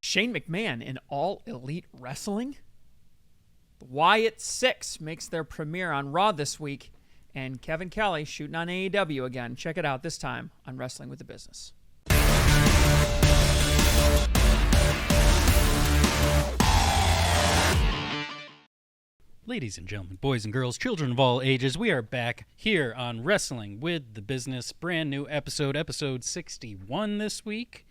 Shane McMahon in All Elite Wrestling. The WyattSicks makes their premiere on Raw this week, and Kevin Kelly shooting on AEW again. Check it out this time on Wrestling with the Business. Ladies and gentlemen, boys and girls, children of all ages, we are back here on Wrestling with the Business. Brand new episode 61 this week.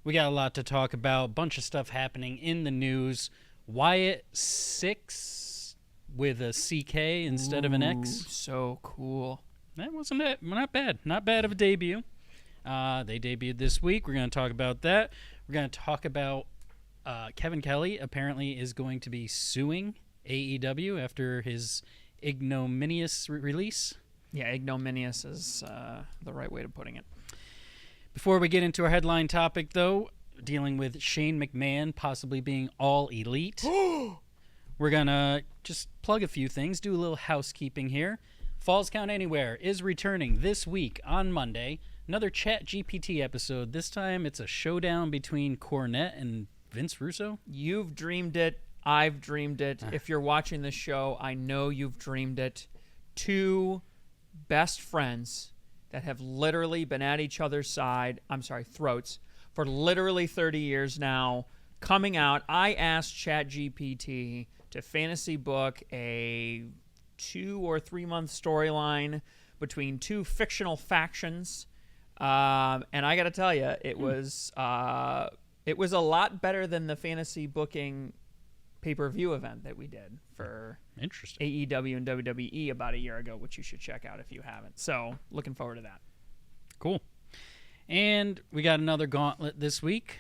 We got a lot to talk about, bunch of stuff happening in the news. WyattSicks with a CK instead of an X. So cool. That wasn't it. Not bad. Not bad of a debut. They debuted this week. We're going to talk about that. We're going to talk about Kevin Kelly apparently is going to be suing AEW after his ignominious release. Yeah, ignominious is the right way of putting it. Before we get into our headline topic, though, dealing with Shane McMahon possibly being all elite, we're going to just plug a few things, do a little housekeeping here. Falls Count Anywhere is returning this week on Monday. Another Chat GPT episode. This time it's a showdown between Cornette and Vince Russo. You've dreamed it. I've dreamed it. If you're watching this show, I know you've dreamed it. Two best friends that have literally been at each other's throats for literally 30 years now, coming out. I asked ChatGPT to fantasy book a 2 or 3 month storyline between two fictional factions, and I got to tell you, it was a lot better than the fantasy booking pay-per-view event that we did for AEW and WWE about a year ago, which you should check out if you haven't. So, looking forward to that. Cool. And we got another gauntlet this week,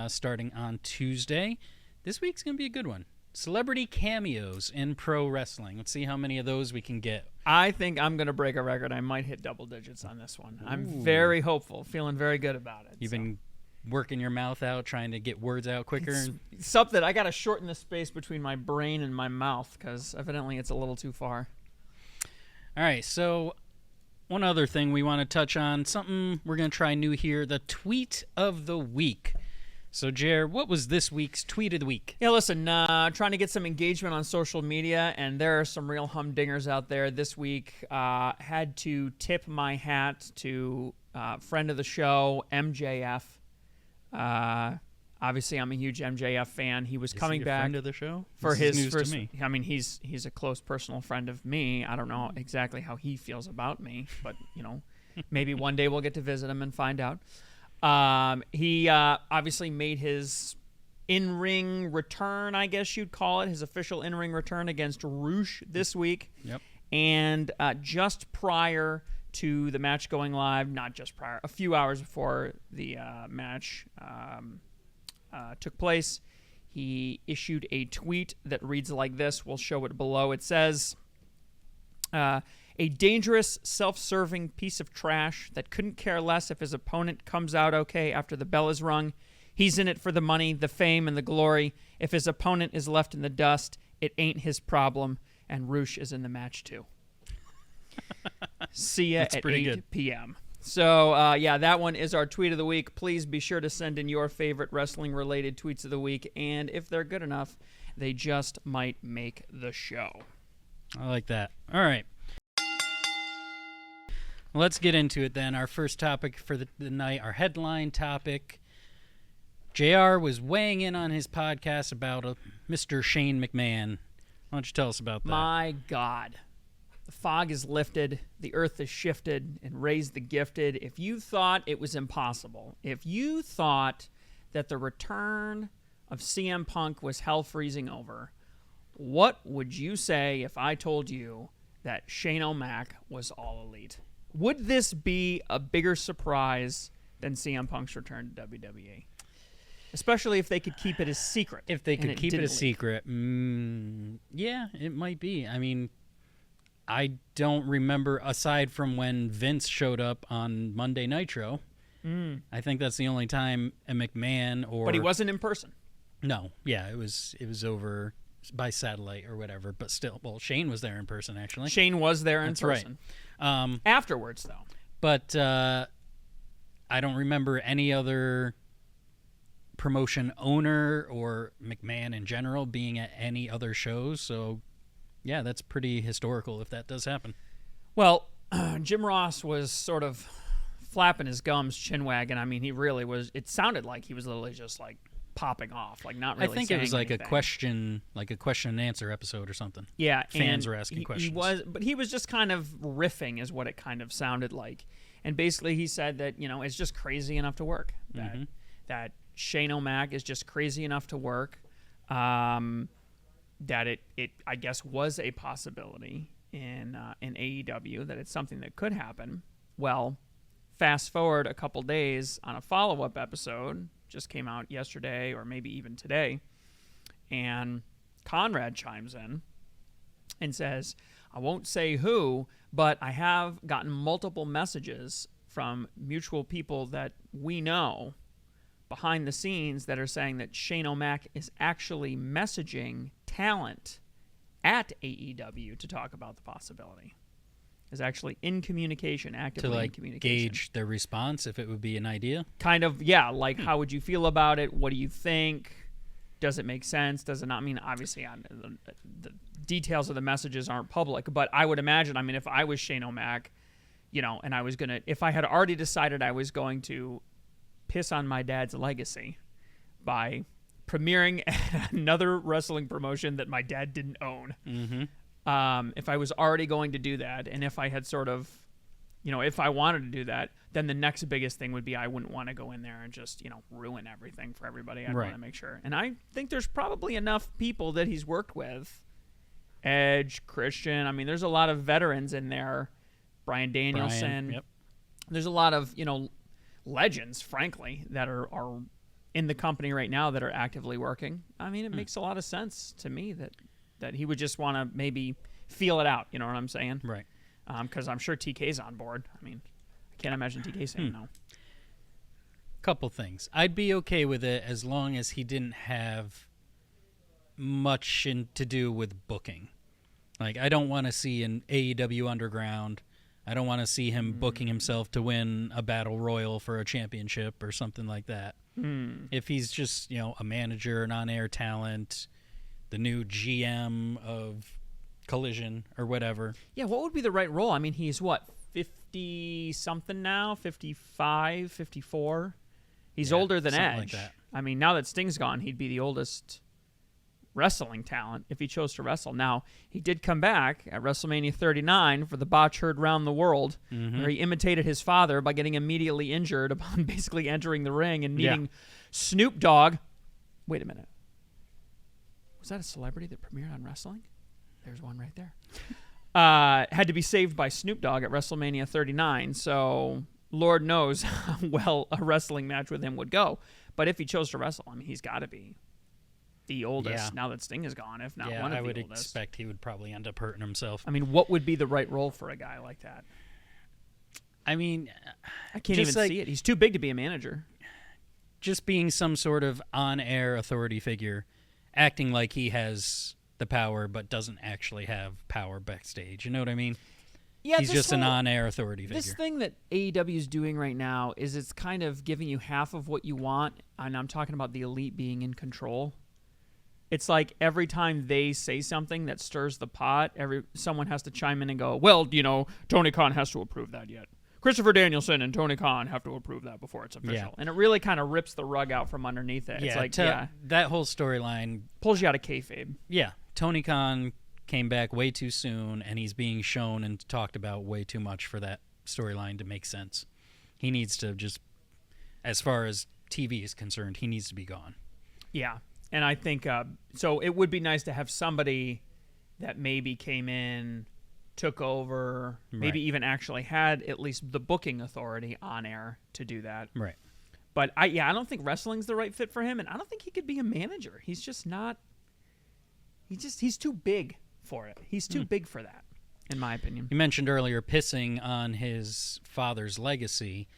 starting on Tuesday. This week's going to be a good one. Celebrity cameos in pro wrestling. Let's see how many of those we can get. I think I'm going to break a record. I might hit double digits on this one. Ooh. I'm very hopeful, feeling very good about it. You've been working your mouth out, trying to get words out quicker. It's something. I got to shorten the space between my brain and my mouth because evidently it's a little too far. All right, so one other thing we want to touch on, something we're going to try new here, the tweet of the week. So, Jer, what was this week's tweet of the week? Yeah, listen, trying to get some engagement on social media, and there are some real humdingers out there this week. Had to tip my hat to friend of the show, MJF. Obviously, I'm a huge MJF fan. He was coming back. Friend of the show for this his news first. To me. I mean, he's a close personal friend of me. I don't know exactly how he feels about me, but maybe one day we'll get to visit him and find out. He obviously made his in-ring return, I guess you'd call it, his official in-ring return against Roosh this week. Yep. And just prior to the match going live, not just prior, a few hours before the match took place, he issued a tweet that reads like this. We'll show it below. It says, a dangerous, self-serving piece of trash that couldn't care less if his opponent comes out okay after the bell is rung. He's in it for the money, the fame, and the glory. If his opponent is left in the dust, it ain't his problem, and Roosh is in the match too. See ya at 8 p.m. So, that one is our tweet of the week. Please be sure to send in your favorite wrestling-related tweets of the week, and if they're good enough, they just might make the show. I like that. All right. Let's get into it then. Our first topic for the night, our headline topic. JR was weighing in on his podcast about Mr. Shane McMahon. Why don't you tell us about that? My God. The fog is lifted, the earth is shifted, and raised the gifted. If you thought it was impossible, if you thought that the return of CM Punk was hell freezing over, what would you say if I told you that Shane O'Mac was all elite? Would this be a bigger surprise than CM Punk's return to WWE? Especially if they could keep it a secret. If they could keep it a secret, yeah, it might be. I mean, I don't remember, aside from when Vince showed up on Monday Nitro, I think that's the only time a McMahon or... But he wasn't in person. No, yeah, it was over by satellite or whatever, but still, well, Shane was there in person, actually. Shane was there in person. Right. Afterwards, though. But I don't remember any other promotion owner or McMahon in general being at any other shows. So, yeah, that's pretty historical if that does happen. Well, Jim Ross was sort of flapping his gums, chin wagging. I mean, he really was. It sounded like he was literally just like popping off, like not really. I think saying it was like anything. a question and answer episode or something. Yeah, fans and were asking questions. He was just kind of riffing, is what it kind of sounded like. And basically, he said that it's just crazy enough to work. That Shane O'Mac is just crazy enough to work. That it I guess was a possibility in AEW, that it's something that could happen. Well, fast forward a couple days on a follow-up episode, just came out yesterday or maybe even today, and Conrad chimes in and says, I won't say who, but I have gotten multiple messages from mutual people that we know behind the scenes that are saying that Shane O'Mac is actually messaging talent at AEW to talk about the possibility. Is actually in communication, actively in communication. Gauge their response, if it would be an idea? Kind of, yeah, like how would you feel about it? What do you think? Does it make sense? Does it not? I mean, obviously, the details of the messages aren't public, but I would imagine, I mean, if I was Shane O'Mac, and I was going to, if I had already decided I was going to piss on my dad's legacy by premiering at another wrestling promotion that my dad didn't own, if I was already going to do that, and if I had sort of, if I wanted to do that, then the next biggest thing would be I wouldn't want to go in there and just, ruin everything for everybody. I'd want to make sure. And I think there's probably enough people that he's worked with. Edge, Christian. I mean, there's a lot of veterans in there. Bryan Danielson. Yep. There's a lot of, legends, frankly, that are in the company right now that are actively working. I mean, it makes a lot of sense to me that he would just want to maybe feel it out. You know what I'm saying? Right. Because I'm sure TK's on board. I mean, I can't imagine TK saying no. Couple things. I'd be okay with it as long as he didn't have much to do with booking. Like, I don't want to see an AEW Underground. I don't want to see him booking himself to win a battle royal for a championship or something like that. If he's just, a manager, an on-air talent, the new GM of Collision or whatever. Yeah, what would be the right role? I mean, he's what, 50-something now? 55, 54? He's older than Edge. Like that. I mean, now that Sting's gone, he'd be the oldest wrestling talent if he chose to wrestle. Now, he did come back at WrestleMania 39 for the botch heard round the world, where he imitated his father by getting immediately injured upon basically entering the ring and meeting Snoop Dogg. Wait a minute. Was that a celebrity that premiered on wrestling? There's one right there. Had to be saved by Snoop Dogg at WrestleMania 39, so Lord knows how well a wrestling match with him would go. But if he chose to wrestle, I mean, he's got to be the oldest now that Sting is gone, if not one of the oldest. I would expect he would probably end up hurting himself. I mean, what would be the right role for a guy like that? I mean, I can't even see it. He's too big to be a manager. Just being some sort of on-air authority figure, acting like he has the power but doesn't actually have power backstage. You know what I mean? Yeah, he's just an on-air authority figure. This thing that AEW is doing right now is it's kind of giving you half of what you want, and I'm talking about the elite being in control. It's like every time they say something that stirs the pot, someone has to chime in and go, well, Tony Khan has to approve that yet. Christopher Danielson and Tony Khan have to approve that before it's official. Yeah. And it really kind of rips the rug out from underneath it. It's like, that whole storyline pulls you out of kayfabe. Yeah. Tony Khan came back way too soon, and he's being shown and talked about way too much for that storyline to make sense. He needs to just, as far as TV is concerned, he needs to be gone. Yeah. And I think, so it would be nice to have somebody that maybe came in, took over, maybe even actually had at least the booking authority on air to do that. Right. But I don't think wrestling's the right fit for him, and I don't think he could be a manager. He's just not, he's too big for it. He's too big for that, in my opinion. You mentioned earlier pissing on his father's legacy.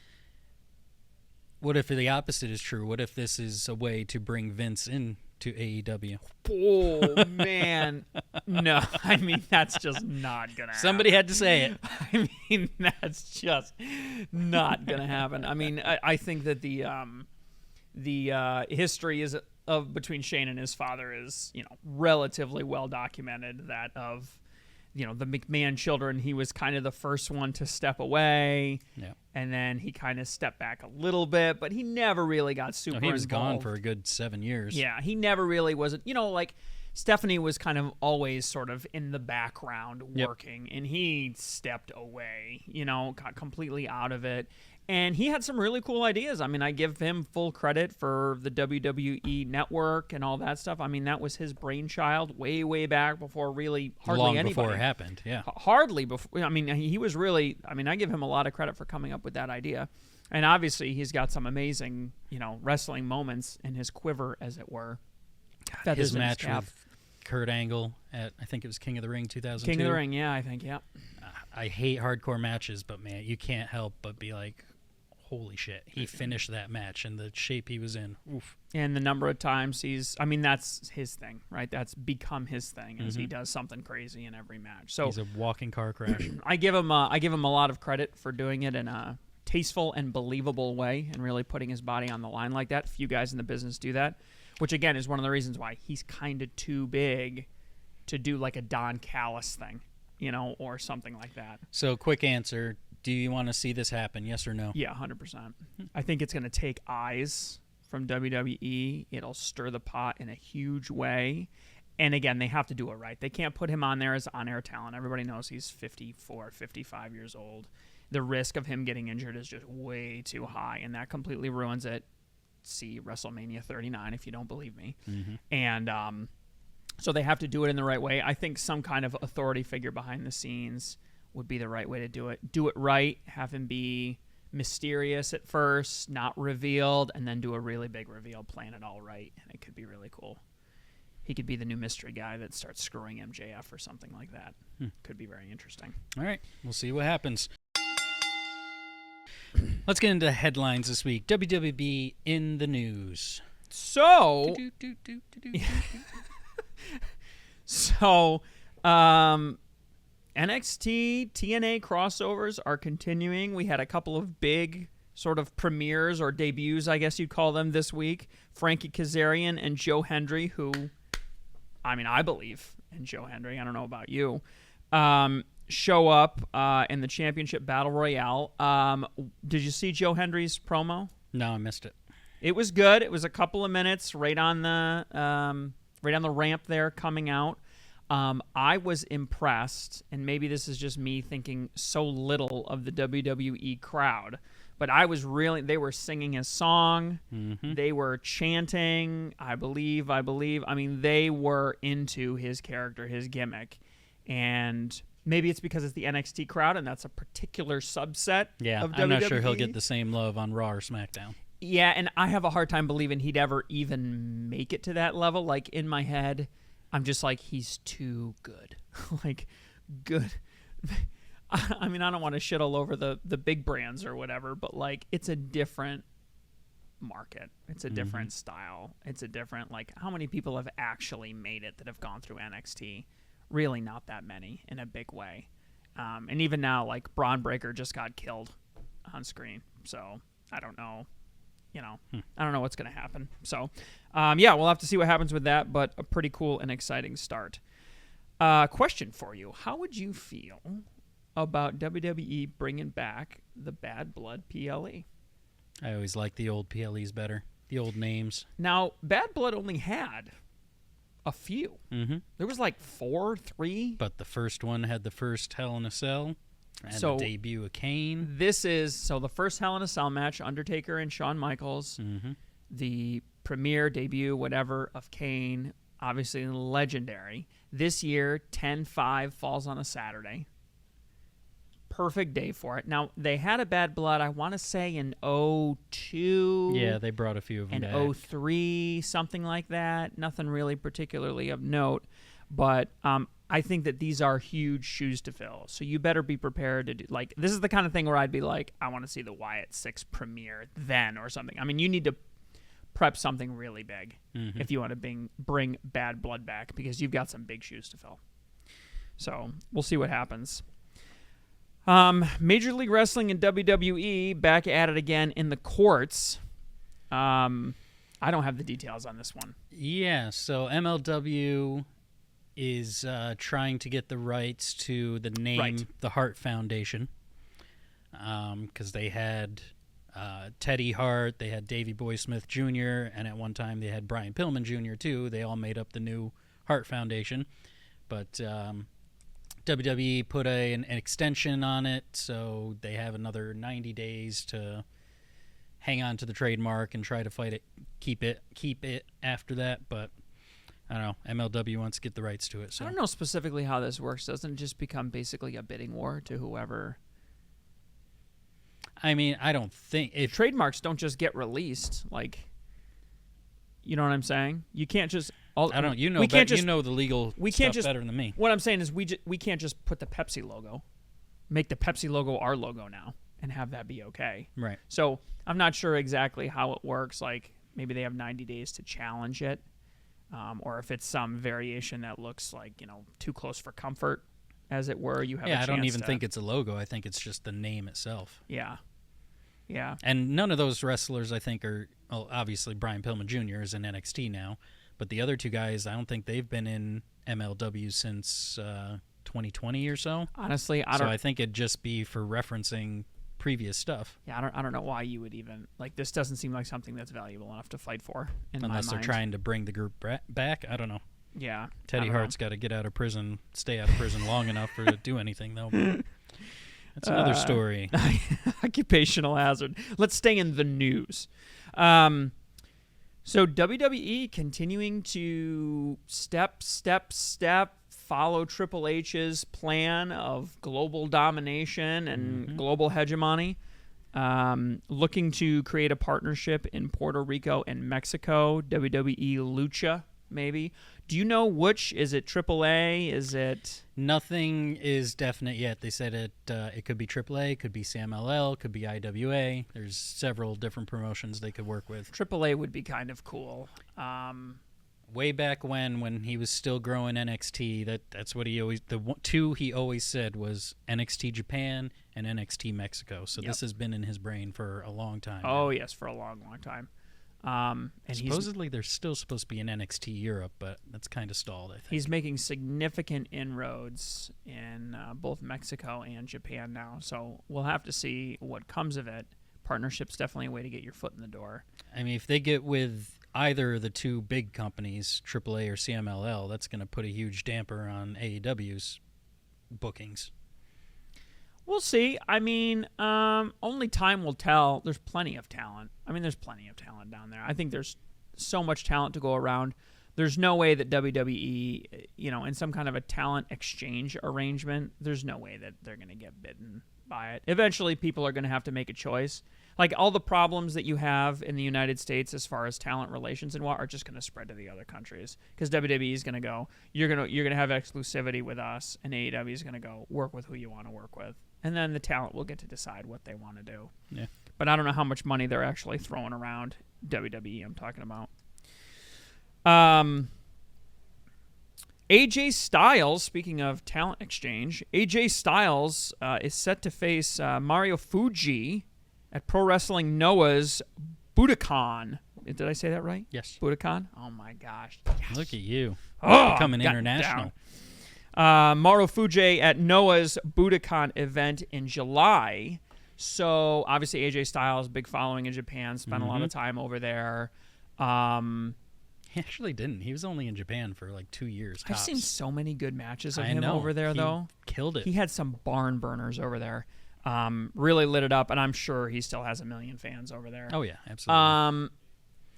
What if the opposite is true? What if this is a way to bring Vince in to AEW? Oh, man. No, I mean, that's just not going to happen. Somebody had to say it. I mean, that's just not going to happen. I mean, I think that the the history is of between Shane and his father is, relatively well documented. That of, the McMahon children, he was kind of the first one to step away. Yeah. And then he kind of stepped back a little bit, but he never really got super involved. He was gone for a good 7 years. Yeah, he never really wasn't, like Stephanie was kind of always sort of in the background working, and he stepped away, got completely out of it. And he had some really cool ideas. I mean, I give him full credit for the WWE network and all that stuff. I mean, that was his brainchild way, way back before really hardly Long anybody. before it happened, yeah. Hardly before. I mean, he was really, I give him a lot of credit for coming up with that idea. And obviously, he's got some amazing, wrestling moments in his quiver, as it were. His match with Kurt Angle at, I think it was King of the Ring 2002. King of the Ring, yeah, I think, yeah. I hate hardcore matches, but man, you can't help but be like, holy shit, he finished that match in the shape he was in. Oof. And the number of times that's his thing, right? That's become his thing, as he does something crazy in every match. So he's a walking car crash. I give him a lot of credit for doing it in a tasteful and believable way and really putting his body on the line like that. Few guys in the business do that, which again is one of the reasons why he's kind of too big to do like a Don Callis thing, or something like that. So quick answer. Do you want to see this happen, yes or no? Yeah, 100%. I think it's going to take eyes from WWE. It'll stir the pot in a huge way. And again, they have to do it right. They can't put him on there as on-air talent. Everybody knows he's 54, 55 years old. The risk of him getting injured is just way too high, and that completely ruins it. See WrestleMania 39 if you don't believe me. And so they have to do it in the right way. I think some kind of authority figure behind the scenes would be the right way to do it. Do it right, have him be mysterious at first, not revealed, and then do a really big reveal, plan it all right, and it could be really cool. He could be the new mystery guy that starts screwing MJF or something like that. Could be very interesting. All right, we'll see what happens. Let's get into the headlines this week. WWB in the news. So, NXT TNA crossovers are continuing. We had a couple of big sort of premieres or debuts, I guess you'd call them, this week. Frankie Kazarian and Joe Hendry, who, I believe in Joe Hendry. I don't know about you. Show up in the Championship Battle Royale. Did you see Joe Hendry's promo? No, I missed it. It was good. It was a couple of minutes right on the ramp there coming out. I was impressed, and maybe this is just me thinking so little of the WWE crowd, but they were singing his song. They were chanting, I believe. They were into his character, his gimmick, and maybe it's because it's the NXT crowd, and that's a particular subset of WWE. I'm not sure he'll get the same love on Raw or SmackDown. Yeah, and I have a hard time believing he'd ever even make it to that level. Like, in my head, I'm just like, he's too good. Good. I don't want to shit all over the big brands or whatever, but, it's a different market. It's a different style. It's a different, how many people have actually made it that have gone through NXT? Really not that many in a big way. And even now, Braun Breaker just got killed on screen. So, I don't know. I don't know what's going to happen. So, we'll have to see what happens with that, but a pretty cool and exciting start. Question for you. How would you feel about WWE bringing back the Bad Blood PLE? I always like the old PLEs better, the old names. Now, Bad Blood only had a few. There was 3. But the first one had the first Hell in a Cell. And the debut of Kane. This is, the first Hell in a Cell match, Undertaker and Shawn Michaels. The premiere, debut, whatever, of Kane, obviously legendary. This year, 10/5 falls on a Saturday. Perfect day for it. Now, they had a Bad Blood, I want to say, in 2002. Yeah, they brought a few of them back. 2003, something like that. Nothing really particularly of note. But I think that these are huge shoes to fill. So you better be prepared to do, this is the kind of thing where I'd be like, I want to see the WyattSicks premiere then or something. You need to prep something really big if you want to bring Bad Blood back, because you've got some big shoes to fill. So we'll see what happens. Major League Wrestling and WWE back at it again in the courts. I don't have the details on this one. Yeah, so MLW is trying to get the rights to the name the Hart Foundation, because they had Teddy Hart, they had Davey Boy Smith Jr., and at one time they had Brian Pillman Jr. too. They all made up the new Hart Foundation, but WWE put an extension on it, so they have another 90 days to hang on to the trademark and try to fight it, keep it after that. But I don't know. MLW wants to get the rights to it. So I don't know specifically how this works. Doesn't it just become basically a bidding war to whoever? I mean, I don't think if Trademarks don't just get released. Like, you know what I'm saying? You can't just. I don't. You know. You know the legal stuff better than me. What I'm saying is we can't just put the Pepsi logo, make the Pepsi logo our logo now, and have that be okay. Right. So I'm not sure exactly how it works. Like maybe they have 90 days to challenge it, or if it's some variation that looks like too close for comfort, as it were. You have. Yeah, I don't even think it's a logo. I think it's just the name itself. Yeah. Yeah. And none of those wrestlers, I think, are obviously Brian Pillman Jr. is in NXT now, but the other two guys, I don't think they've been in MLW since 2020 or so. Honestly, I think it'd just be for referencing previous stuff. Yeah, I don't know why you would even this doesn't seem like something that's valuable enough to fight for. Unless they're trying to bring the group back, I don't know. Yeah, Teddy Hart's got to get out of prison, stay out of prison long enough to do anything though. But that's another story. Occupational hazard. Let's stay in the news. So WWE continuing to step follow Triple H's plan of global domination and global hegemony, looking to create a partnership in Puerto Rico and Mexico, WWE Lucha, maybe. Do you know which? Is it AAA? Is it... Nothing is definite yet. They said it could be AAA, could be CMLL, could be IWA. There's several different promotions they could work with. AAA would be kind of cool. Way back when he was still growing NXT, that's what he always... The two he always said was NXT Japan and NXT Mexico. So this has been in his brain for a long time. Oh, yes, for a long, long time. And supposedly there's still supposed to be an NXT Europe, but that's kind of stalled, I think. He's making significant inroads in both Mexico and Japan now, so we'll have to see what comes of it. Partnership's definitely a way to get your foot in the door. I mean, if they get with either of the two big companies, AAA or CMLL, that's going to put a huge damper on AEW's bookings. We'll see. I mean, only time will tell. There's plenty of talent. I mean, there's plenty of talent down there. I think there's so much talent to go around. There's no way that WWE, in some kind of a talent exchange arrangement, there's no way that they're going to get bitten by it. Eventually, people are going to have to make a choice. Like, all the problems that you have in the United States as far as talent relations and what are just going to spread to the other countries. Because WWE is going to go, you're going to have exclusivity with us, and AEW is going to go work with who you want to work with. And then the talent will get to decide what they want to do. Yeah. But I don't know how much money they're actually throwing around. WWE, I'm talking about. AJ Styles, speaking of talent exchange, AJ Styles is set to face Mario Fuji at Pro Wrestling Noah's Budokan. Did I say that right? Yes. Budokan? Oh, my gosh. Yes. Look at you. Oh, becoming international. Mario Fuji at Noah's Budokan event in July. So, obviously, AJ Styles, big following in Japan, spent a lot of time over there. He actually didn't. He was only in Japan for like 2 years tops. I've seen so many good matches of him over there, though. Killed it. He had some barn burners over there. Really lit it up, and I'm sure he still has 1 million fans over there. Oh, yeah, absolutely.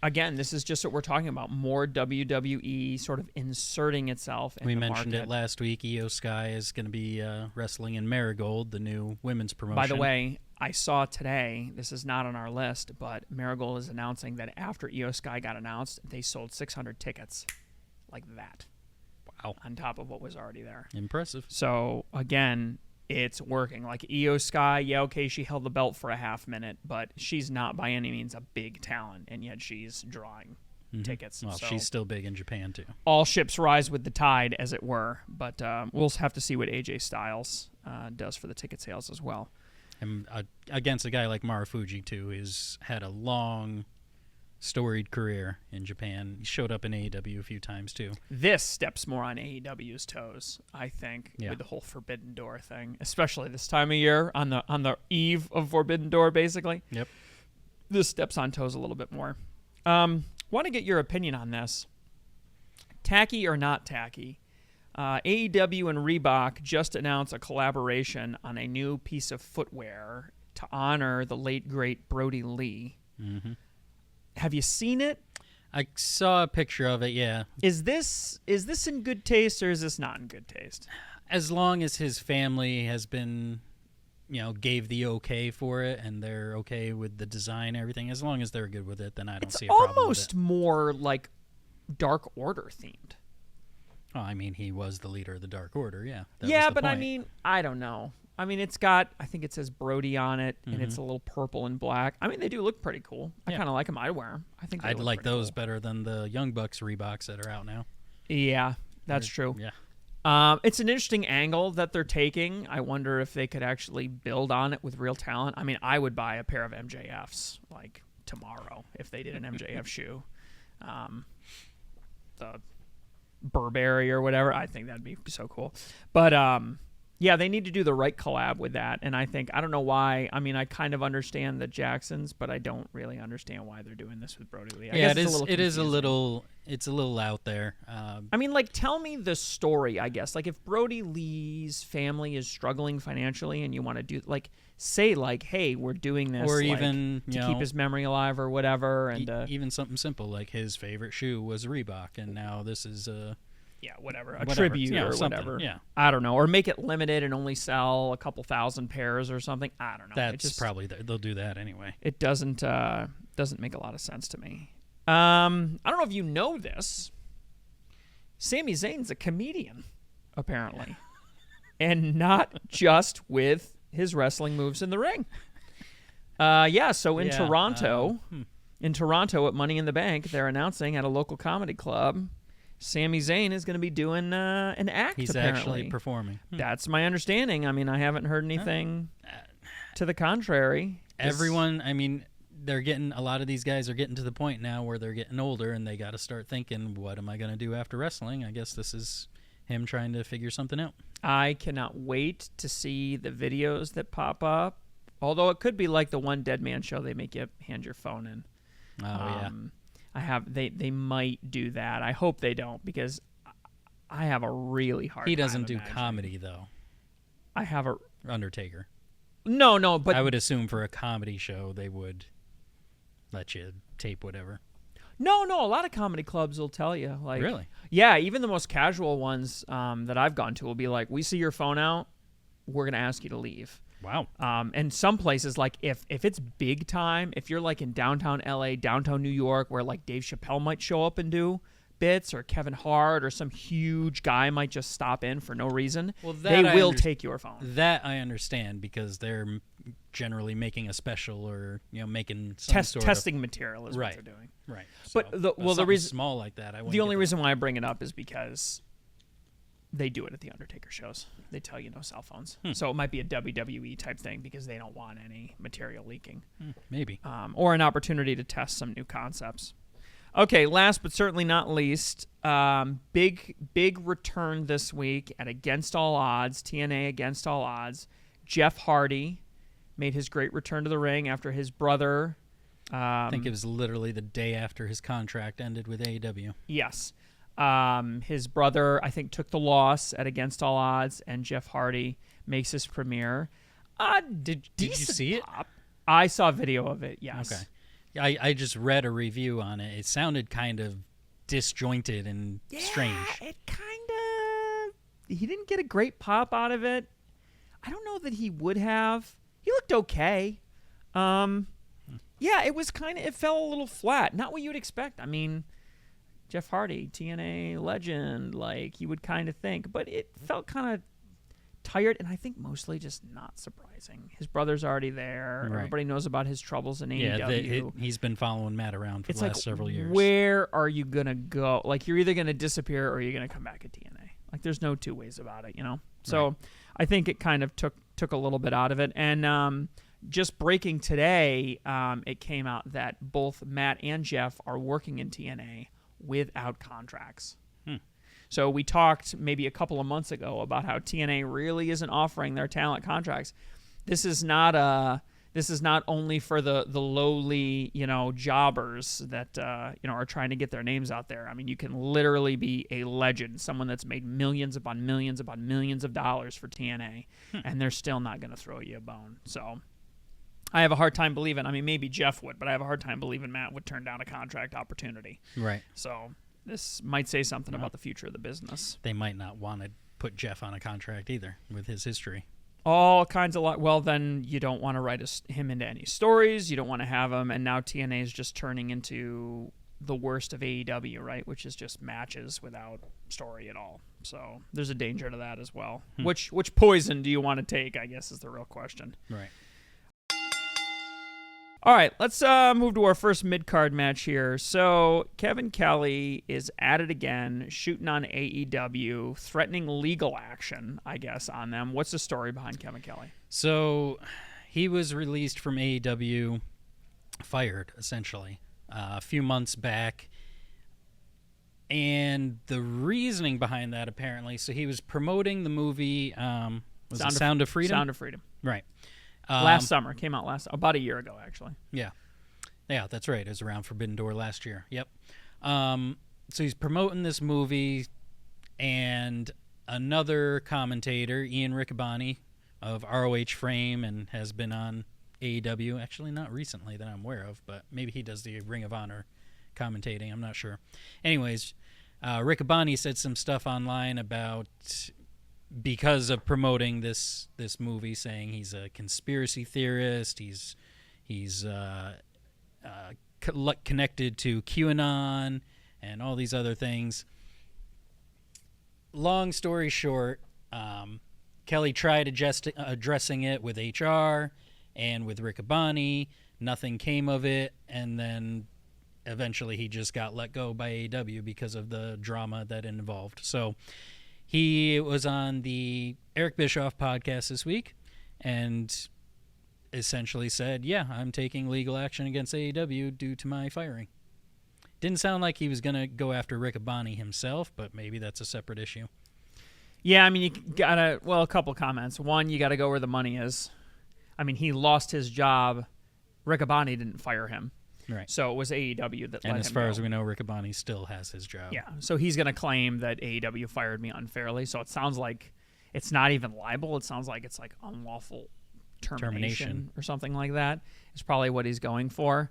Again, this is just what we're talking about. More WWE sort of inserting itself in the market. We mentioned it last week. Io Sky is going to be wrestling in Marigold, the new women's promotion. By the way, I saw today, this is not on our list, but Marigold is announcing that after Io Sky got announced, they sold 600 tickets like that. Wow. On top of what was already there. Impressive. So, again, it's working. Like Io Sky, yeah, okay, she held the belt for a half minute, but she's not by any means a big talent, and yet she's drawing tickets. Well, so she's still big in Japan, too. All ships rise with the tide, as it were. But we'll have to see what AJ Styles does for the ticket sales as well. And against a guy like Marufuji, too, has had a long storied career in Japan. He showed up in AEW a few times too. This steps more on AEW's toes, I think, with the whole Forbidden Door thing, especially this time of year on the eve of Forbidden Door, basically. Yep. This steps on toes a little bit more. Want to get your opinion on this. Tacky or not tacky? AEW and Reebok just announced a collaboration on a new piece of footwear to honor the late, great Brody Lee. Mm-hmm. Have you seen it? I saw a picture of it, yeah. Is this in good taste or is this not in good taste? As long as his family has been, gave the okay for it and they're okay with the design and everything, as long as they're good with it, then I don't see a problem with it. It's almost more like Dark Order themed. Oh, I mean, he was the leader of the Dark Order, yeah. Yeah, but point. I mean, I don't know. I mean, it's got, I think it says Brody on it, and it's a little purple and black. I mean, they do look pretty cool. I kind of like them. I'd wear them. I think I'd like those cool. better than the Young Bucks Reeboks that are out now. Yeah, that's true. Yeah. It's an interesting angle that they're taking. I wonder if they could actually build on it with real talent. I mean, I would buy a pair of MJFs, like, tomorrow if they did an MJF shoe. The Burberry or whatever. I think that'd be so cool. But yeah, they need to do the right collab with that. And I don't know why. I mean, I kind of understand the Jacksons, but I don't really understand why they're doing this with Brody Lee. I guess it's a little out there. I mean, like, tell me the story, I guess. Like, if Brody Lee's family is struggling financially and you want to do, like, say, like, hey, we're doing this, or like, even to keep his memory alive or whatever. And even something simple, like his favorite shoe was Reebok, and now this is a tribute or whatever. Yeah. I don't know. Or make it limited and only sell a couple thousand pairs or something. I don't know. That's probably they'll do that anyway. It doesn't make a lot of sense to me. I don't know if you know this. Sami Zayn's a comedian, apparently. And not just with his wrestling moves in the ring. So in Toronto, at Money in the Bank, they're announcing at a local comedy club, Sami Zayn is going to be doing an act. He's apparently. actually performing. That's my understanding. I mean, I haven't heard anything to the contrary. Everyone, I mean, a lot of these guys are getting to the point now where they're getting older and they got to start thinking, what am I going to do after wrestling? I guess this is him trying to figure something out. I cannot wait to see the videos that pop up. Although it could be like the one Dead Man show, they make you hand your phone in. Oh, yeah. They might do that. I hope they don't, because I have a really hard time. He doesn't do comedy, though. I have a Undertaker. No, but I would assume for a comedy show they would let you tape whatever. No, a lot of comedy clubs will tell you. Like, really? Yeah, even the most casual ones that I've gone to will be like, we see your phone out, we're going to ask you to leave. Wow. And some places, like, if it's big time, if you're like in downtown LA, downtown New York, where like Dave Chappelle might show up and do bits, or Kevin Hart, or some huge guy might just stop in for no reason, they will take your phone. That I understand, because they're generally making a special, or making some testing material is what they're doing. Right. But so, the reason small like that, the only reason why I bring it up is because they do it at the Undertaker shows. They tell you no cell phones. So it might be a WWE type thing, because they don't want any material leaking. Maybe. Or an opportunity to test some new concepts. Okay, last but certainly not least, big return this week at Against All Odds, TNA Against All Odds. Jeff Hardy made his great return to the ring after his brother... I think it was literally the day after his contract ended with AEW. Yes. His brother, I think, took the loss at Against All Odds, and Jeff Hardy makes his premiere. Did you see it? I saw a video of it, yes. Okay. I just read a review on it. It sounded kind of disjointed and strange. It he didn't get a great pop out of it. I don't know that he would have. He looked okay. Yeah, it fell a little flat. Not what you'd expect. I mean, Jeff Hardy, TNA legend, like you would kind of think, but it felt kind of tired, and I think mostly just not surprising. His brother's already there. Right. Everybody knows about his troubles in AEW. He's been following Matt around for the last several years. Where are you going to go? Like, you're either going to disappear or you're going to come back at TNA. Like, there's no two ways about it, So I think it kind of took a little bit out of it. And just breaking today, it came out that both Matt and Jeff are working in TNA without contracts. So we talked maybe a couple of months ago about how TNA really isn't offering their talent contracts. This is not only for the lowly, jobbers that are trying to get their names out there. I mean, you can literally be a legend, someone that's made millions upon millions upon millions of dollars for TNA, and they're still not going to throw you a bone. So I have a hard time believing. I mean, maybe Jeff would, but I have a hard time believing Matt would turn down a contract opportunity. Right. So this might say something about the future of the business. They might not want to put Jeff on a contract either with his history. All kinds of well, then you don't want to write him into any stories. You don't want to have him, and now TNA is just turning into the worst of AEW, right? Which is just matches without story at all. So there's a danger to that as well. Which poison do you want to take, I guess, is the real question. Right. All right, let's move to our first mid-card match here. So Kevin Kelly is at it again, shooting on AEW, threatening legal action, I guess, on them. What's the story behind Kevin Kelly? So he was released from AEW, fired, essentially, a few months back. And the reasoning behind that, apparently, so he was promoting the movie, Sound of Freedom? Sound of Freedom. Right. Last summer. Came out about a year ago, actually. Yeah, that's right. It was around Forbidden Door last year. Yep. So he's promoting this movie, and another commentator, Ian Riccaboni of ROH fame, and has been on AEW. Actually, not recently that I'm aware of, but maybe he does the Ring of Honor commentating. I'm not sure. Anyways, Riccaboni said some stuff online about, because of promoting this movie, saying he's a conspiracy theorist, he's connected to QAnon and all these other things. Long story short, Kelly tried addressing it with HR and with Riccaboni. Nothing came of it, and then eventually he just got let go by AEW because of the drama that it involved. So he was on the Eric Bischoff podcast this week and essentially said, yeah, I'm taking legal action against AEW due to my firing. Didn't sound like he was going to go after Riccaboni himself, but maybe that's a separate issue. Yeah, I mean, you gotta, a couple comments. One, you got to go where the money is. I mean, he lost his job. Riccaboni didn't fire him. Right. So it was AEW that let him go. And as far as we know, Riccaboni still has his job. Yeah. So he's going to claim that AEW fired me unfairly. So it sounds like it's not even libel. It sounds like it's like unlawful termination or something like that. It's probably what he's going for.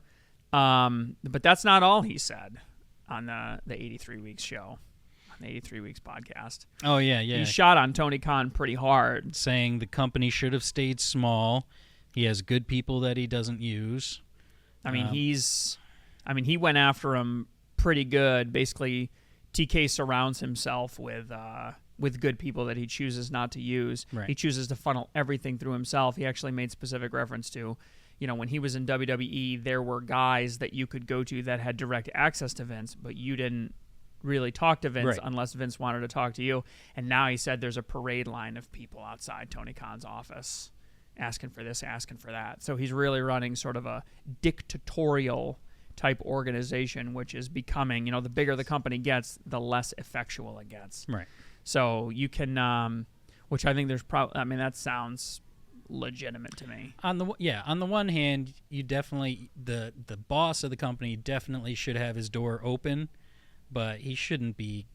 But that's not all he said on the 83 Weeks show, on the 83 Weeks podcast. Oh, yeah. He shot on Tony Khan pretty hard. Saying the company should have stayed small. He has good people that he doesn't use. I mean, he went after him pretty good. Basically, TK surrounds himself with good people that he chooses not to use. Right. He chooses to funnel everything through himself. He actually made specific reference to, when he was in WWE, there were guys that you could go to that had direct access to Vince, but you didn't really talk to Vince unless Vince wanted to talk to you. And now he said there's a parade line of people outside Tony Khan's office asking for this, asking for that. So he's really running sort of a dictatorial type organization, which is becoming, the bigger the company gets, the less effectual it gets. Right. So you can, which I think there's probably, that sounds legitimate to me. On the one hand, you definitely, the boss of the company definitely should have his door open, but he shouldn't have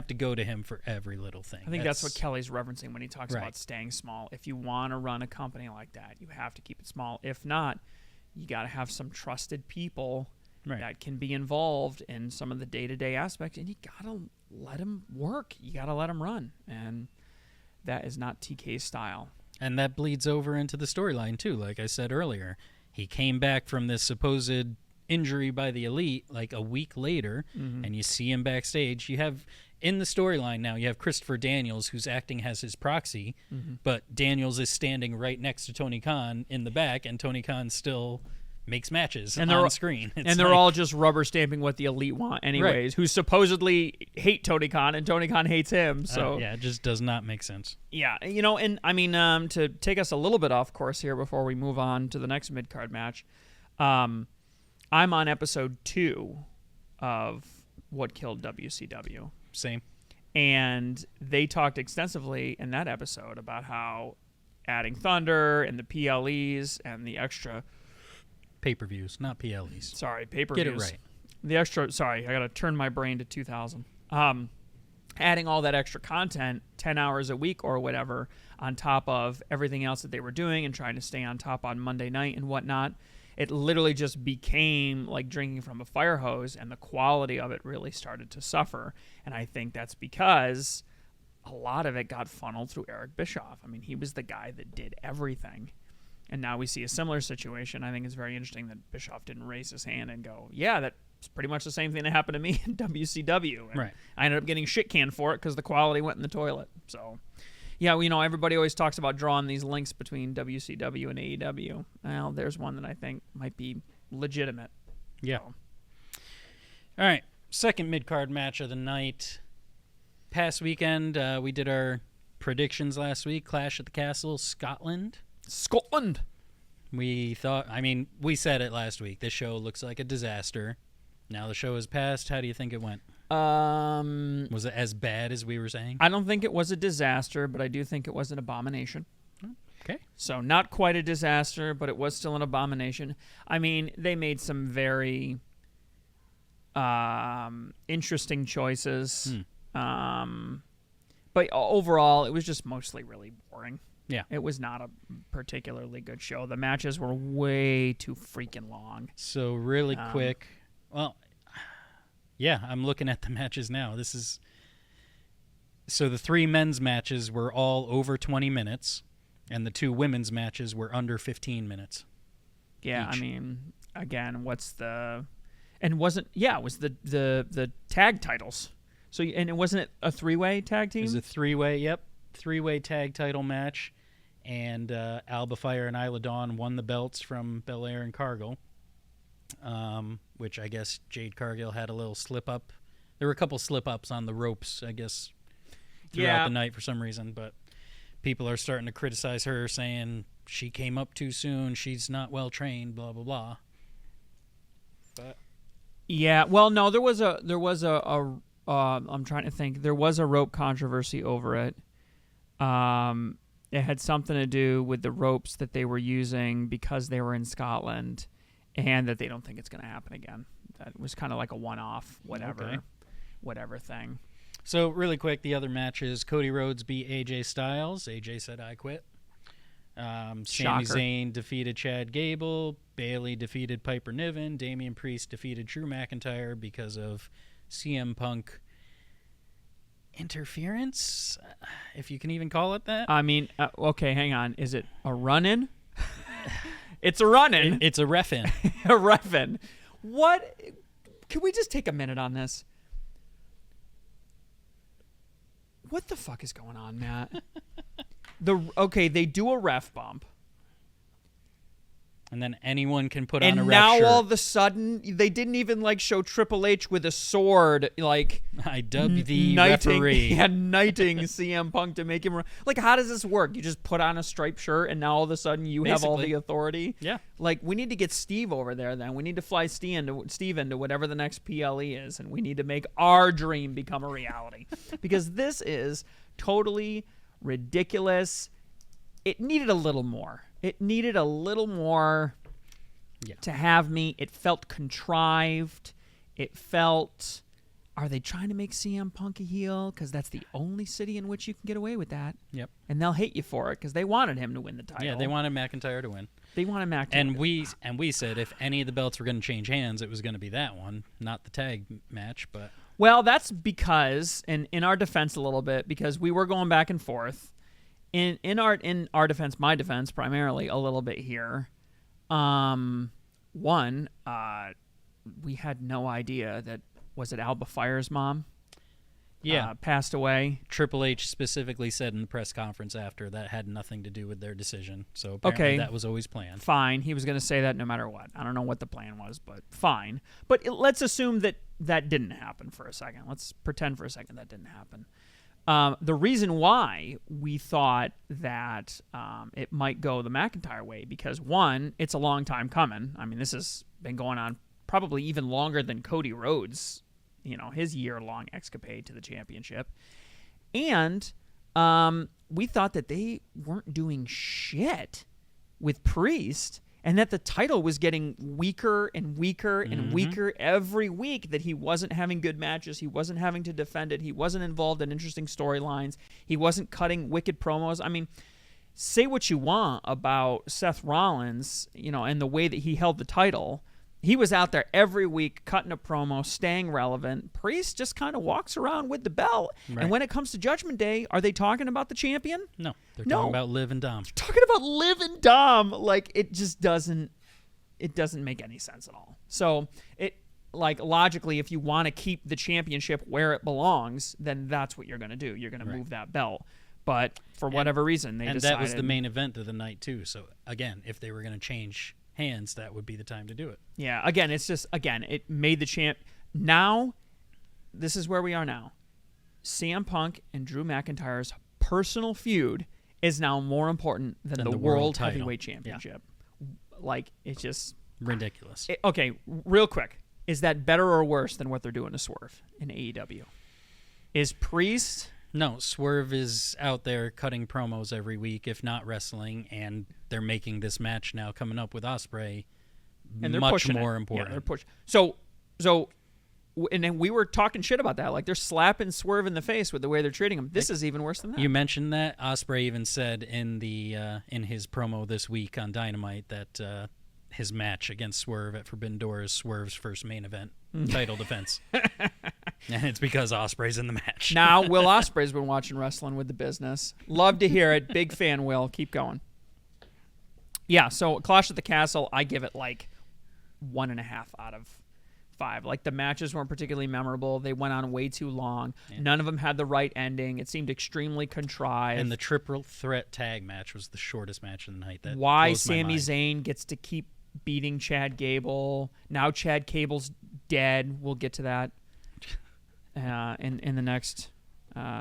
to go to him for every little thing. I think that's what Kelly's referencing when he talks about staying small. If you want to run a company like that, you have to keep it small. If not, you got to have some trusted people that can be involved in some of the day-to-day aspects, and you got to let them work. You got to let them run, and that is not TK's style. And that bleeds over into the storyline, too. Like I said earlier, he came back from this supposed injury by the Elite like a week later, and you see him backstage. You have, in the storyline now, you have Christopher Daniels, who's acting as his proxy, but Daniels is standing right next to Tony Khan in the back, and Tony Khan's still makes matches And on screen. And they're all just rubber stamping what the Elite want anyways, who supposedly hate Tony Khan, and Tony Khan hates him. So yeah, it just does not make sense. Yeah, and I mean, to take us a little bit off course here before we move on to the next mid-card match, I'm on episode 2 of What Killed WCW. Same. And they talked extensively in that episode about how adding Thunder and the PLEs and the extra Pay-per-views, not PLEs. Sorry, pay-per-views. Get it right. The extra, sorry, I got to turn my brain to 2000. Adding all that extra content, 10 hours a week or whatever, on top of everything else that they were doing and trying to stay on top on Monday night and whatnot, it literally just became like drinking from a fire hose, and the quality of it really started to suffer. And I think that's because a lot of it got funneled through Eric Bischoff. I mean, he was the guy that did everything. And now we see a similar situation. I think it's very interesting that Bischoff didn't raise his hand and go, yeah, that's pretty much the same thing that happened to me in WCW. And right. I ended up getting shit canned for it because the quality went in the toilet. So, yeah, everybody always talks about drawing these links between WCW and AEW. Well, there's one that I think might be legitimate. Yeah. So. All right. Second mid-card match of the night. Past weekend, we did our predictions last week. Clash at the Castle, Scotland. We thought, we said it last week. This show looks like a disaster. Now the show has passed. How do you think it went? Was it as bad as we were saying? I don't think it was a disaster, but I do think it was an abomination. Okay. So not quite a disaster, but it was still an abomination. I mean, they made some very interesting choices. But overall, it was just mostly really boring. Yeah. It was not a particularly good show. The matches were way too freaking long. So really quick. Well, yeah, I'm looking at the matches now. So the 3 men's matches were all over 20 minutes, and the 2 women's matches were under 15 minutes. Yeah, each. I mean, again, what's the... And wasn't... Yeah, it was the tag titles. So, and it wasn't a 3-way tag team? It was a 3-way, yep. 3-way tag title match, and Alba Fire and Isla Dawn won the belts from Belair and Cargill, which I guess Jade Cargill had a little slip-up. There were a couple slip-ups on the ropes, I guess, throughout the night for some reason, but people are starting to criticize her, saying she came up too soon, she's not well-trained, blah, blah, blah. But yeah, well, no, there was a I'm trying to think. There was a rope controversy over it. It had something to do with the ropes that they were using because they were in Scotland, and that they don't think it's going to happen again. That was kind of like a one-off, whatever thing. So really quick, the other matches: Cody Rhodes beat AJ Styles. AJ said, "I quit." Sami Zayn defeated Chad Gable. Bayley defeated Piper Niven. Damian Priest defeated Drew McIntyre because of CM Punk interference, if you can even call it that. I mean, okay, hang on. Is it a run-in? It's a run-in. It's a ref-in. A ref-in. What? Can we just take a minute on this? What the fuck is going on, Matt? They do a ref bump. And then anyone can put on a ref shirt. And now all of a sudden, they didn't even show Triple H with a sword, I dub the referee. Yeah, knighting CM Punk to make him run. How does this work? You just put on a striped shirt, and now all of a sudden you have all the authority? Yeah. We need to get Steve over there then. We need to fly Steve into whatever the next PLE is, and we need to make our dream become a reality. Because this is totally ridiculous. It needed a little more. To have me. It felt contrived. It felt, are they trying to make CM Punk a heel? Because that's the only city in which you can get away with that. Yep. And they'll hate you for it because they wanted him to win the title. Yeah, they wanted McIntyre to win. They wanted McIntyre to win. And we said if any of the belts were going to change hands, it was going to be that one, not the tag match. But well, that's because, and in our defense a little bit, because we were going back and forth. In our defense, my defense primarily a little bit here. We had no idea that, was it Alba Fire's mom? passed away. Triple H specifically said in the press conference after that had nothing to do with their decision. So apparently that was always planned. Fine. He was going to say that no matter what. I don't know what the plan was, but fine. But let's assume that that didn't happen for a second. Let's pretend for a second that didn't happen. The reason why we thought that it might go the McIntyre way, because one, it's a long time coming. I mean, this has been going on probably even longer than Cody Rhodes, his year-long escapade to the championship. And we thought that they weren't doing shit with Priest, and that the title was getting weaker and weaker and weaker every week, that he wasn't having good matches, he wasn't having to defend it, he wasn't involved in interesting storylines, he wasn't cutting wicked promos. I mean, say what you want about Seth Rollins, and the way that he held the title. He was out there every week cutting a promo, staying relevant. Priest just kind of walks around with the belt. Right. And when it comes to Judgment Day, are they talking about the champion? No. They're talking about Liv and Dom. They're talking about Liv and Dom. Like, it just doesn't make any sense at all. So, logically, if you want to keep the championship where it belongs, then that's what you're going to do. You're going to move that belt. But for whatever reason, they decided. And that was the main event of the night, too. So, again, if they were going to change hands, that would be the time to do it. Yeah, again, it made the champ. Now, this is where we are now. CM Punk and Drew McIntyre's personal feud is now more important than the World Heavyweight Championship. Yeah. Like, it's just ridiculous. Okay, real quick. Is that better or worse than what they're doing to Swerve in AEW? Is Priest... No, Swerve is out there cutting promos every week, if not wrestling, and they're making this match now coming up with Ospreay and they're much more important. Yeah, they're pushing. So, and then we were talking shit about that. Like, they're slapping Swerve in the face with the way they're treating him. This is even worse than that. You mentioned that. Ospreay even said in his promo this week on Dynamite that his match against Swerve at Forbidden Door is Swerve's first main event title defense. And it's because Ospreay's in the match. Now, Will Ospreay's been watching wrestling with the business. Love to hear it. Big fan, Will. Keep going. Yeah, so Clash at the Castle, I give it like 1.5 out of 5. Like, the matches weren't particularly memorable. They went on way too long. Yeah. None of them had the right ending. It seemed extremely contrived. And the triple threat tag match was the shortest match of the night. That why Sami Zayn gets to keep beating Chad Gable. Now Chad Gable's dead. We'll get to that in the next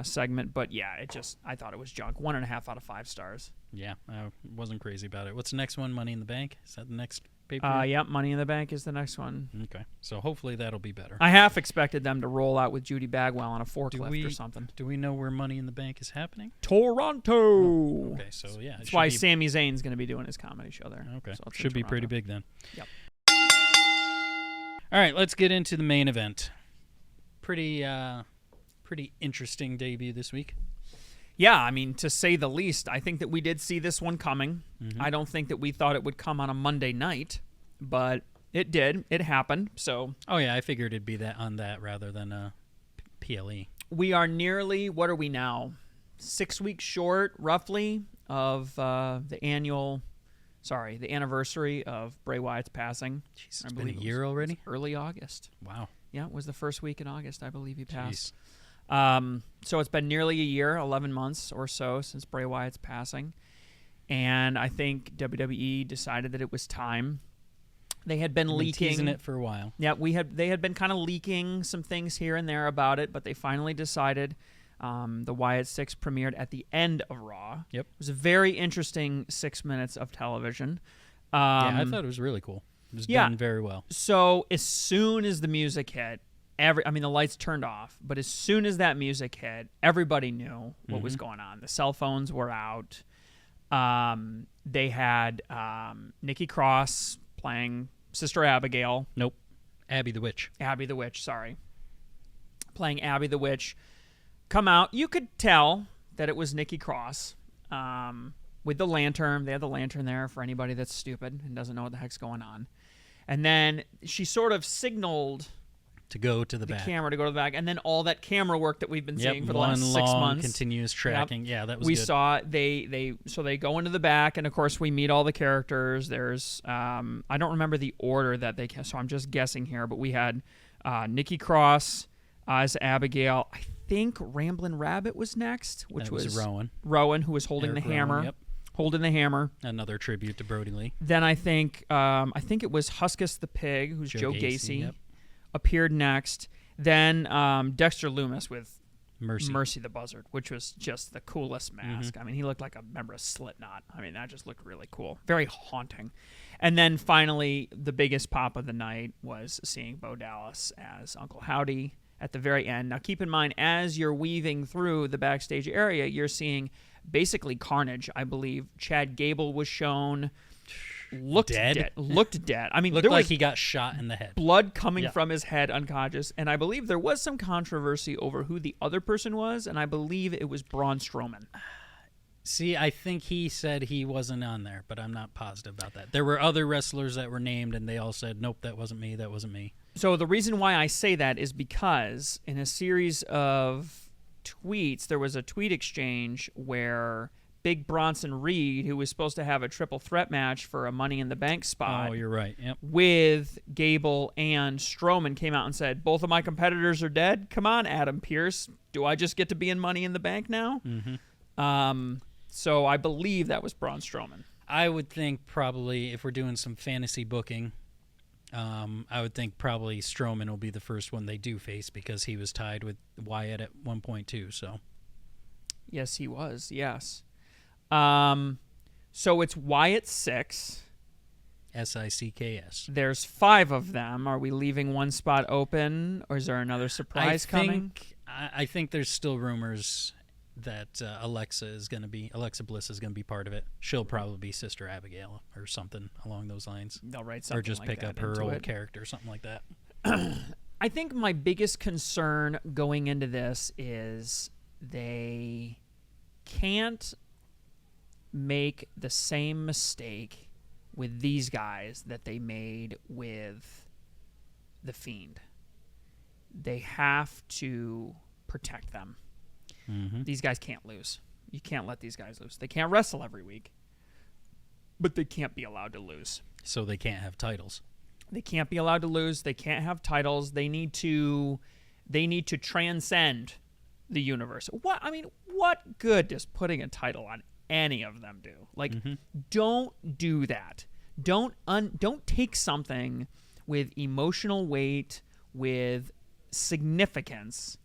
segment. But yeah, I thought it was junk. 1.5 out of 5 stars. Yeah, I wasn't crazy about it. What's the next one? Money in the Bank? Is that the next pay-per-view? Yeah, Money in the Bank is the next one. Okay, so hopefully that'll be better. I half expected them to roll out with Judy Bagwell on a forklift or something. Do we know where Money in the Bank is happening? Toronto. Oh, okay, so yeah. That's why Sami Zayn's going to be doing his comedy show there. Okay, so should be pretty big then. Yep. All right, let's get into the main event. Pretty interesting debut this week. Yeah, I mean, to say the least, I think that we did see this one coming. Mm-hmm. I don't think that we thought it would come on a Monday night, but it did. It happened. So. Oh yeah, I figured it'd be that rather than PLE. We are nearly. What are we now? 6 weeks short, roughly, of the anniversary of Bray Wyatt's passing. Jeez, it's been a year already. Early August. Wow. Yeah, it was the first week in August, I believe he passed. Jeez. So it's been nearly a year, 11 months or so since Bray Wyatt's passing. And I think WWE decided that it was time. They had been leaking. Teasing it for a while. Yeah, they had been kind of leaking some things here and there about it, but they finally decided. The WyattSicks premiered at the end of Raw. Yep. It was a very interesting 6 minutes of television. Yeah, I thought it was really cool. It was done very well. So as soon as the music hit, the lights turned off, but as soon as that music hit, everybody knew what was going on. The cell phones were out. They had Nikki Cross playing Sister Abigail. Nope. Abby the Witch. Abby the Witch, sorry. Playing Abby the Witch. Come out. You could tell that it was Nikki Cross with the lantern. They had the lantern there for anybody that's stupid and doesn't know what the heck's going on. And then she sort of signaled to go to the back. Camera to go to the back, and then all that camera work that we've been seeing for the last 6 long months. Continuous tracking. Yep. Yeah, that was we good. saw they go into the back, and of course we meet all the characters. There's I don't remember the order that they, so I'm just guessing here, but we had Nikki Cross as Abigail. I think Ramblin' Rabbit was next, which That was Rowan. Rowan, who was holding Eric the hammer. Rowan, yep. Holding the hammer. Another tribute to Brody Lee. Then I think it was Huskus the Pig, who's Joe Gacy, yep. appeared next. Then Dexter Loomis with Mercy the Buzzard, which was just the coolest mask. I mean, he looked like a member of Slipknot. I mean, that just looked really cool. Very haunting. And then finally, the biggest pop of the night was seeing Bo Dallas as Uncle Howdy at the very end. Now, keep in mind, as you're weaving through the backstage area, you're seeing basically carnage. I believe Chad Gable was shown. Looked dead. I mean, looked there like was he got shot in the head. blood coming from his head, unconscious. And I believe there was some controversy over who the other person was, and I believe it was Braun Strowman. See, I think he said he wasn't on there, but I'm not positive about that. There were other wrestlers that were named, and they all said, nope, that wasn't me, that wasn't me. So the reason why I say that is because in a series of tweets, there was a tweet exchange where Big Bronson Reed, who was supposed to have a triple threat match for a Money in the Bank spot. Oh, you're right. Yep. With Gable and Strowman, came out and said, both of my competitors are dead. Come on, Adam Pearce. Do I just get to be in Money in the Bank now? Mm-hmm. So I believe that was Braun Strowman. I would think probably if we're doing some fantasy booking, I would think probably Strowman will be the first one they do face because he was tied with Wyatt at 1.2. So, yes, he was. Yes. So it's WyattSicks. SICKS. There's 5 of them. Are we leaving one spot open, or is there another surprise coming? I think there's still rumors that Alexa Bliss is going to be part of it. She'll probably be Sister Abigail or something along those lines. They'll write something or just like pick that up her into old it. character or something like that. I think my biggest concern going into this is they can't make the same mistake with these guys that they made with The Fiend. They have to protect them. Mm-hmm. These guys can't lose. You can't let these guys lose. They can't wrestle every week, but they can't be allowed to lose. So they can't have titles. They can't be allowed to lose. They can't have titles. They need to transcend the universe. What good does putting a title on any of them do? Like, don't do that. Don't take something with emotional weight, with significance,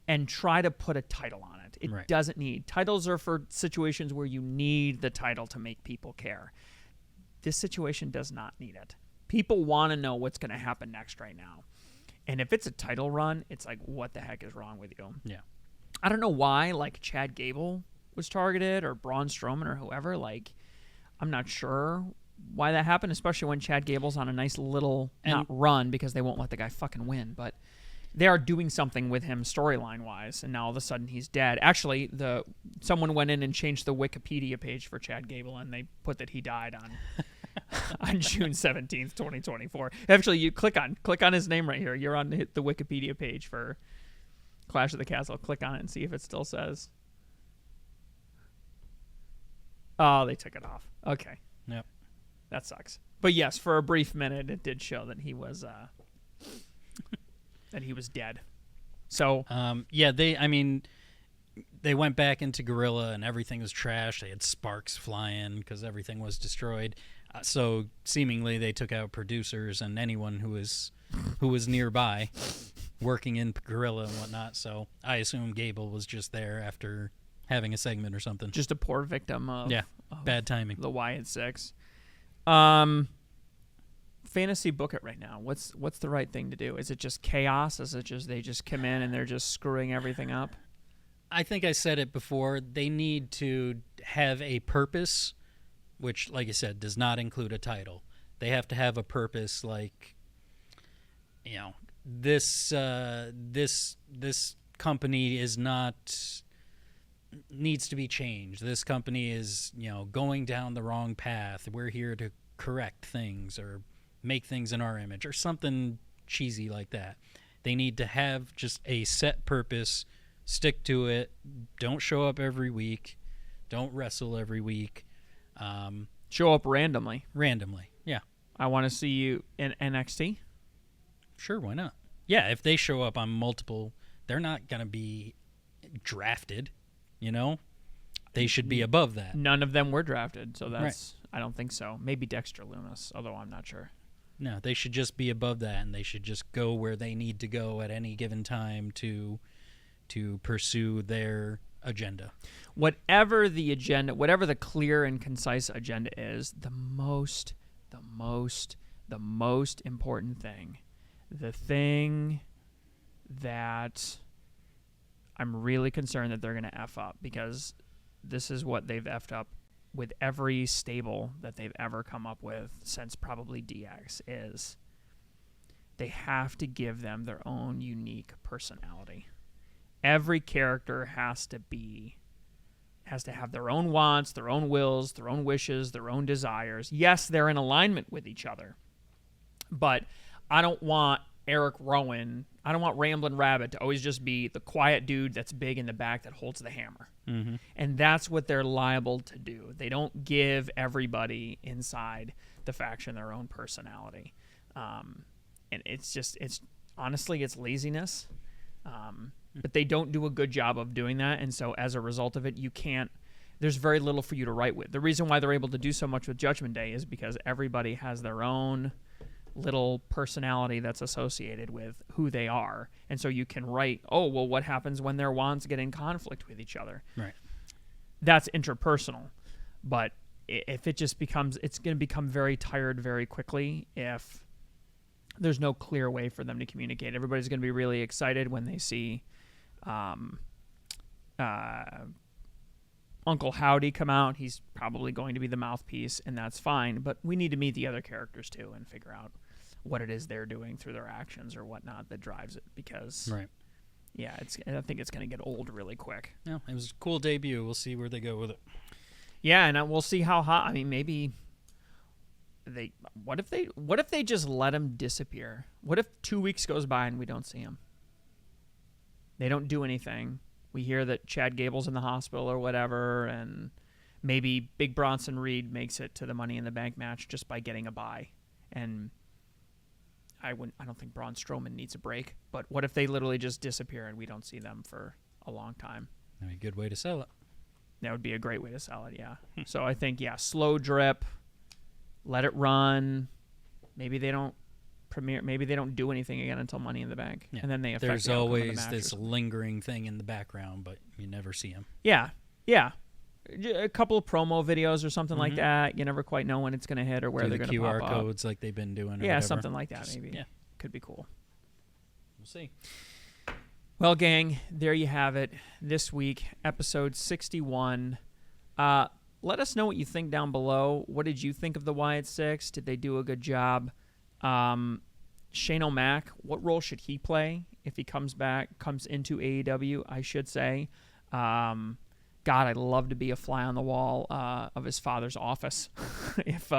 and try to put a title on it. It doesn't need. Titles are for situations where you need the title to make people care. This situation does not need it. People want to know what's going to happen next right now. And if it's a title run, it's like, what the heck is wrong with you? Yeah. I don't know why, like, Chad Gable was targeted or Braun Strowman or whoever. Like, I'm not sure why that happened, especially when Chad Gable's on a nice little, not run because they won't let the guy fucking win, but they are doing something with him storyline-wise, and now all of a sudden he's dead. Actually, someone went in and changed the Wikipedia page for Chad Gable, and they put that he died on June 17th, 2024. Actually, you click on his name right here. You're on the Wikipedia page for Clash of the Castle. Click on it and see if it still says. Oh, they took it off. Okay. Yep. That sucks. But yes, for a brief minute, it did show that he was dead. So they went back into Gorilla and everything was trashed. They had sparks flying because everything was destroyed. So seemingly they took out producers and anyone who was nearby working in Gorilla and whatnot. So I assume Gable was just there after having a segment or something. Just a poor victim of bad timing. The WyattSicks. Fantasy book it right now. What's the right thing to do? Is it just chaos? Is it just they just come in and they're just screwing everything up? I think I said it before. They need to have a purpose, which, like I said, does not include a title. They have to have a purpose, like, you know, this company is not needs to be changed. This company is, you know, going down the wrong path. We're here to correct things or make things in our image or something cheesy like that. They need to have just a set purpose, stick to it, don't show up every week, don't wrestle every week. Show up randomly. Yeah. I want to see you in NXT. Sure, why not? Yeah, if they show up on multiple, they're not going to be drafted, they should be above that. None of them were drafted, so that's I don't think so. Maybe Dexter Loomis, although I'm not sure. No, they should just be above that, and they should just go where they need to go at any given time to pursue their agenda. Whatever the agenda, whatever the clear and concise agenda is, the most important thing, the thing that I'm really concerned that they're going to F up, because this is what they've F'd up with every stable that they've ever come up with since probably DX, is they have to give them their own unique personality. Every character has to have their own wants, their own wills, their own wishes, their own desires. Yes, they're in alignment with each other, but I don't want Eric Rowan, I don't want Ramblin' Rabbit to always just be the quiet dude that's big in the back that holds the hammer. Mm-hmm. And that's what they're liable to do. They don't give everybody inside the faction their own personality. And it's honestly, it's laziness. But they don't do a good job of doing that. And so as a result of it, there's very little for you to write with. The reason why they're able to do so much with Judgment Day is because everybody has their own little personality that's associated with who they are. And so you can write, oh, well, what happens when their wants get in conflict with each other? Right. That's interpersonal. But if it just becomes, it's going to become very tired very quickly if there's no clear way for them to communicate. Everybody's going to be really excited when they see Uncle Howdy come out. He's probably going to be the mouthpiece, and that's fine. But we need to meet the other characters too and figure out what it is they're doing through their actions or whatnot that drives it. Because, right. Yeah, I think it's going to get old really quick. Yeah, it was a cool debut. We'll see where they go with it. Yeah, and we'll see how hot. I mean, maybe What if they just let him disappear? What if 2 weeks goes by and we don't see him? They don't do anything. We hear that Chad Gable's in the hospital or whatever, and maybe Big Bronson Reed makes it to the Money in the Bank match just by getting a bye. And I don't think Braun Strowman needs a break. But what if they literally just disappear and we don't see them for a long time? That'd be a good way to sell it. That would be a great way to sell it, yeah. So I think, slow drip, let it run. Maybe they don't premiere. Maybe they don't do anything again until Money in the Bank, and then they affect There's the outcome of the always match this lingering thing in the background, but you never see him. Yeah. A couple of promo videos or something like that. You never quite know when it's going to hit or where they're going to pop QR codes like they've been doing. Or yeah, whatever. something like that. Maybe. Yeah, could be cool. We'll see. Well, gang, there you have it. This week, episode 61. Let us know what you think down below. What did you think of the Wyatt Six? Did they do a good job? Shane O'Mac, what role should he play if he comes into AEW, I should say. God, I'd love to be a fly on the wall of his father's office if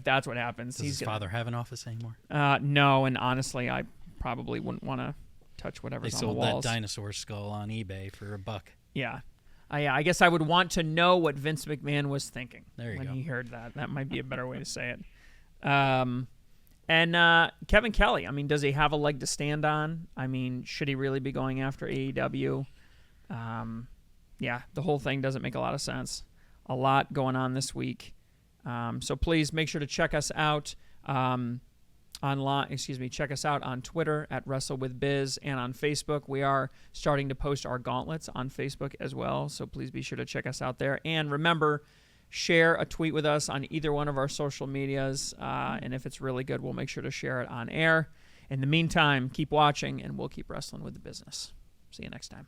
that's what happens. Does his father have an office anymore? No, and honestly, I probably wouldn't want to touch whatever's on the walls. They sold that dinosaur skull on eBay for $1. Yeah. I guess I would want to know what Vince McMahon was thinking when he heard that. That might be a better way to say it. And Kevin Kelly, I mean, does he have a leg to stand on? I mean, should he really be going after AEW? Yeah, the whole thing doesn't make a lot of sense. A lot going on this week. So please make sure to check us out check us out on Twitter at WrestleWithBiz and on Facebook. We are starting to post our gauntlets on Facebook as well, so please be sure to check us out there. And remember, share a tweet with us on either one of our social medias, and if it's really good, we'll make sure to share it on air. In the meantime, keep watching, and we'll keep wrestling with the business. See you next time.